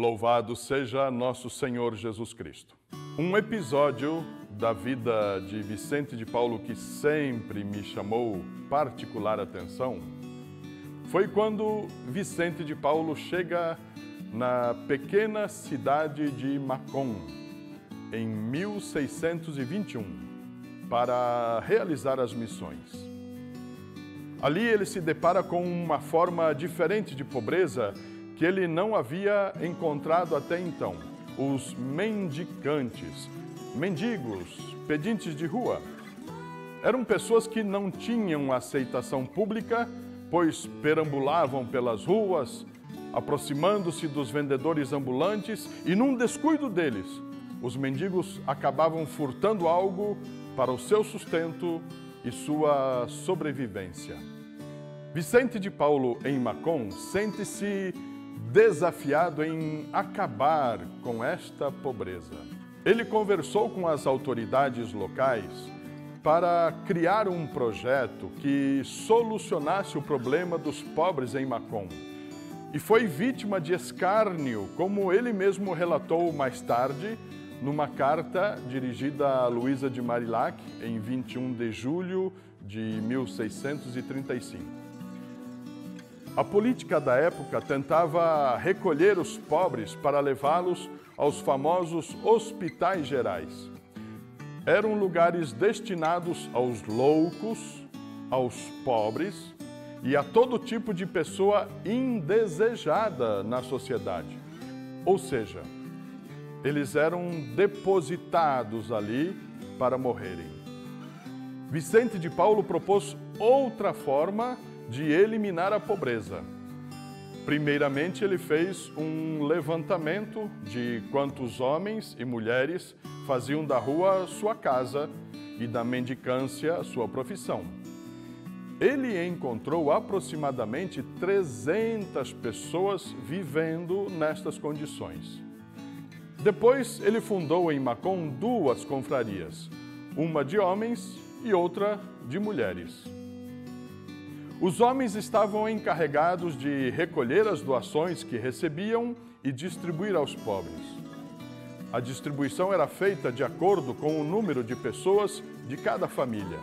Louvado seja nosso Senhor Jesus Cristo. Um episódio da vida de Vicente de Paulo que sempre me chamou particular atenção foi quando Vicente de Paulo chega na pequena cidade de Mâcon, em 1621, para realizar as missões. Ali ele se depara com uma forma diferente de pobreza que ele não havia encontrado até então: os mendicantes, mendigos, pedintes de rua. Eram pessoas que não tinham aceitação pública, pois perambulavam pelas ruas, aproximando-se dos vendedores ambulantes, e num descuido deles, os mendigos acabavam furtando algo para o seu sustento e sua sobrevivência. Vicente de Paulo, em Mâcon, sente-se desafiado em acabar com esta pobreza. Ele conversou com as autoridades locais para criar um projeto que solucionasse o problema dos pobres em Mâcon. E foi vítima de escárnio, como ele mesmo relatou mais tarde, numa carta dirigida a Luísa de Marillac, em 21 de julho de 1635. A política da época tentava recolher os pobres para levá-los aos famosos hospitais gerais. Eram lugares destinados aos loucos, aos pobres e a todo tipo de pessoa indesejada na sociedade. Ou seja, eles eram depositados ali para morrerem. Vicente de Paulo propôs outra forma de eliminar a pobreza. Primeiramente, ele fez um levantamento de quantos homens e mulheres faziam da rua sua casa e da mendicância sua profissão. Ele encontrou aproximadamente 300 pessoas vivendo nestas condições. Depois, ele fundou em Mâcon duas confrarias, uma de homens e outra de mulheres. Os homens estavam encarregados de recolher as doações que recebiam e distribuir aos pobres. A distribuição era feita de acordo com o número de pessoas de cada família.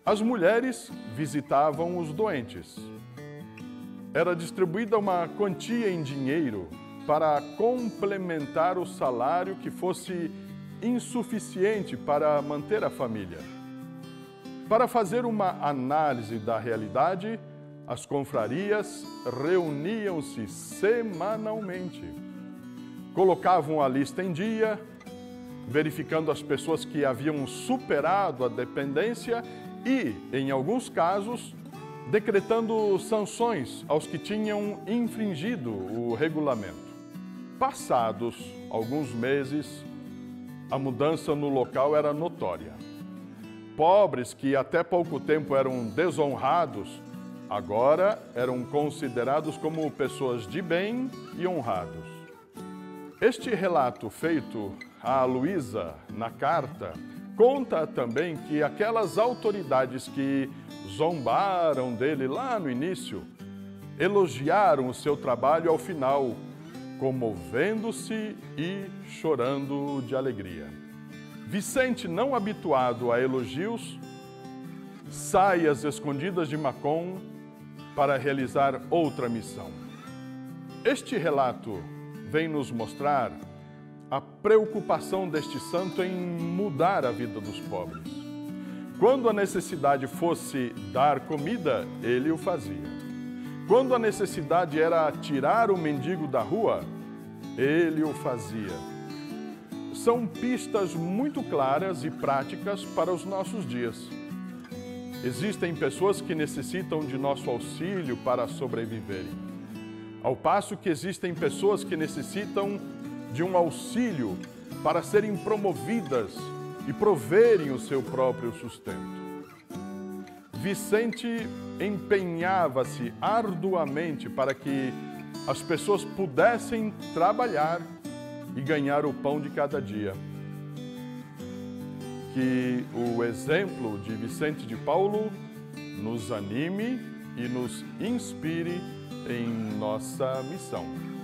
As mulheres visitavam os doentes. Era distribuída uma quantia em dinheiro para complementar o salário que fosse insuficiente para manter a família. Para fazer uma análise da realidade, as confrarias reuniam-se semanalmente. Colocavam a lista em dia, verificando as pessoas que haviam superado a dependência e, em alguns casos, decretando sanções aos que tinham infringido o regulamento. Passados alguns meses, a mudança no local era notória. Pobres que até pouco tempo eram desonrados, agora eram considerados como pessoas de bem e honrados. Este relato feito a Luísa na carta conta também que aquelas autoridades que zombaram dele lá no início elogiaram o seu trabalho ao final, comovendo-se e chorando de alegria. Vicente, não habituado a elogios, sai às escondidas de Mâcon para realizar outra missão. Este relato vem nos mostrar a preocupação deste santo em mudar a vida dos pobres. Quando a necessidade fosse dar comida, ele o fazia. Quando a necessidade era tirar o mendigo da rua, ele o fazia. São pistas muito claras e práticas para os nossos dias. Existem pessoas que necessitam de nosso auxílio para sobreviverem, ao passo que existem pessoas que necessitam de um auxílio para serem promovidas e proverem o seu próprio sustento. Vicente empenhava-se arduamente para que as pessoas pudessem trabalhar e ganhar o pão de cada dia. Que o exemplo de Vicente de Paulo nos anime e nos inspire em nossa missão.